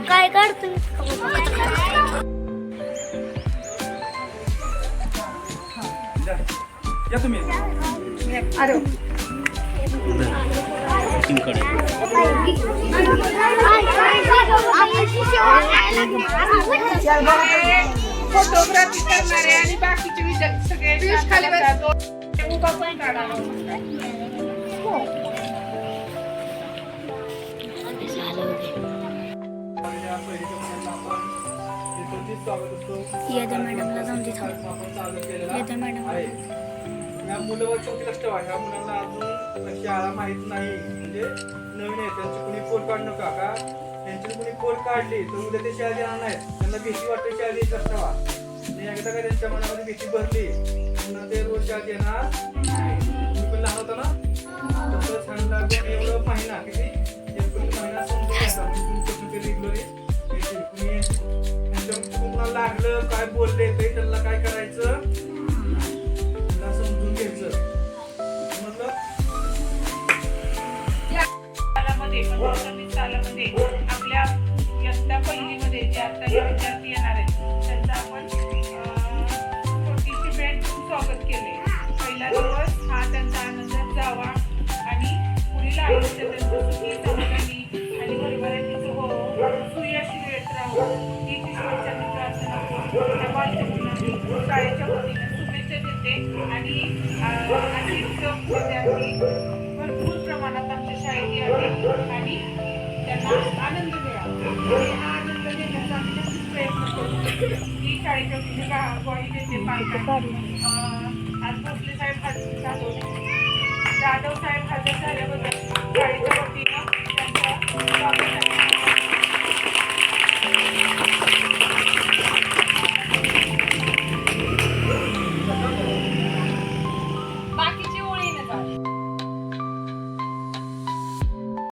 काय काढतो या तुम्ही अरे फोटोग्राफी करणारे आणि बाकीचे विद्यार्थी सगळे खाली बसतात उभा पण काढावा येत्या मॅडमला जाऊन दे येत्या मॅडम या मुलं छोटी लक्ष ठेवा. ह्या मुलांना अजून शाळा माहित नाही, म्हणजे नवीन आहे. त्यांची कुणी पोल काढू नका का. त्यांची कुणी पोल काढली तर उद्या ते शाळेत येणार नाहीत. त्यांना भीती वाटते शाळेत येत ठेवा. आणि एकदा का त्यांच्या मनामध्ये भीती भरली पुन्हा ते रोज शाळेत येणार नाही. तुम्ही पण लहान होता ना तसं छान लागून एवढं महिना किती एक महिना समजून रेग्युलरी कुणी त्यांच्या लागलं काय बोलले ते त्यांना काय करायचं समजून घ्यायचं. मतलब सालामध्ये आपल्या इयत्ता पहिलीमध्ये जे आता हे विद्यार्थी येणार आहेत त्यांचं आपण छोटीशी भेट स्वागत केले. पहिला दिवस हा त्यांचा आनंदात जावा आणि पुढील आयुष्य त्यांचं सुखी समाधानी आणि परिवाराची हो सुयश येत राहू ही ईश्वरचरणी प्रार्थना करून त्या बालच्या मुलांनी शाळेच्या वतीने शुभेच्छा देते. आणि अशीच विद्यार्थी भरपूर प्रमाणात आमच्या शाळेत यावे आणि त्यांना आनंद मिळावा. हा आनंद देण्याचा आम्ही नक्कीच प्रयत्न करू. ही शाळेच्या वतीने ग्वाही देते पालकांना. आज भोसले साहेब जाधव साहेब हजर झाल्याबद्दल शाळेच्या वतीनं त्यांचं स्वागत